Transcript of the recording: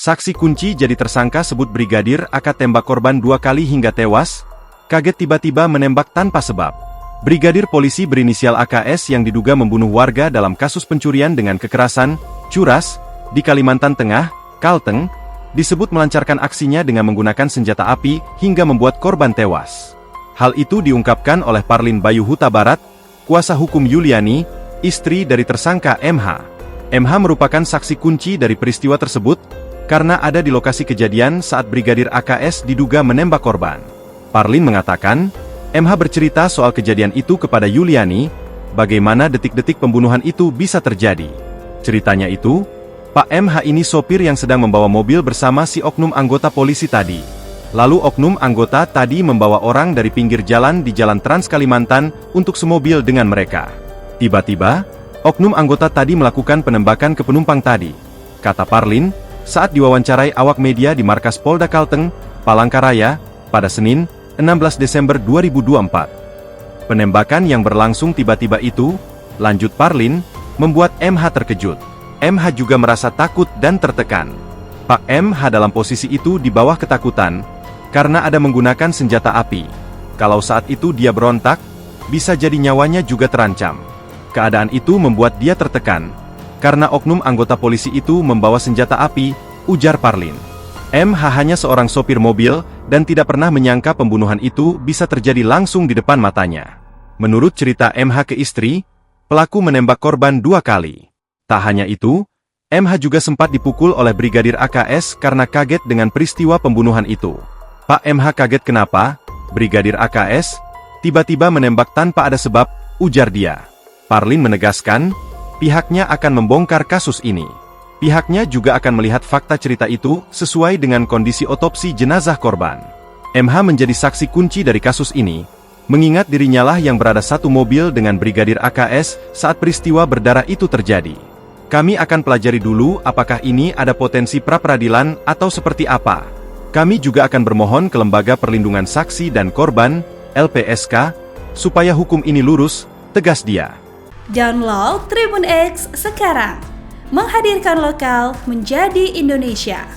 Saksi kunci jadi tersangka sebut Brigadir AK tembak korban 2 kali hingga tewas, kaget tiba-tiba menembak tanpa sebab. Brigadir polisi berinisial AKS yang diduga membunuh warga dalam kasus pencurian dengan kekerasan, Curas, di Kalimantan Tengah, Kalteng, disebut melancarkan aksinya dengan menggunakan senjata api hingga membuat korban tewas. Hal itu diungkapkan oleh Parlin Bayu Huta Barat, kuasa hukum Yuliani, istri dari tersangka MH. MH merupakan saksi kunci dari peristiwa tersebut, karena ada di lokasi kejadian saat Brigadir AKS diduga menembak korban. Parlin mengatakan, MH bercerita soal kejadian itu kepada Yuliani, bagaimana detik-detik pembunuhan itu bisa terjadi. Ceritanya itu, Pak MH ini sopir yang sedang membawa mobil bersama si oknum anggota polisi tadi. Lalu oknum anggota tadi membawa orang dari pinggir jalan di Jalan Trans Kalimantan untuk semobil dengan mereka. Tiba-tiba, oknum anggota tadi melakukan penembakan ke penumpang tadi. Kata Parlin, saat diwawancarai awak media di markas Polda Kalteng, Palangkaraya, pada Senin, 16 Desember 2024. Penembakan yang berlangsung tiba-tiba itu, lanjut Parlin, membuat MH terkejut. MH juga merasa takut dan tertekan. Pak MH dalam posisi itu di bawah ketakutan, karena ada menggunakan senjata api. Kalau saat itu dia berontak, bisa jadi nyawanya juga terancam. Keadaan itu membuat dia tertekan, karena oknum anggota polisi itu membawa senjata api, ujar Parlin. MH hanya seorang sopir mobil, dan tidak pernah menyangka pembunuhan itu bisa terjadi langsung di depan matanya. Menurut cerita MH ke istri, pelaku menembak korban 2 kali. Tak hanya itu, MH juga sempat dipukul oleh Brigadir AKS karena kaget dengan peristiwa pembunuhan itu. Pak MH kaget kenapa Brigadir AKS tiba-tiba menembak tanpa ada sebab, ujar dia. Parlin menegaskan, pihaknya akan membongkar kasus ini. Pihaknya juga akan melihat fakta cerita itu sesuai dengan kondisi otopsi jenazah korban. MH menjadi saksi kunci dari kasus ini, mengingat dirinya lah yang berada satu mobil dengan Brigadir AKS saat peristiwa berdarah itu terjadi. Kami akan pelajari dulu apakah ini ada potensi pra-peradilan atau seperti apa. Kami juga akan bermohon ke Lembaga Perlindungan Saksi dan Korban, LPSK, supaya hukum ini lurus, tegas dia. Download Tribun X sekarang, menghadirkan lokal menjadi Indonesia.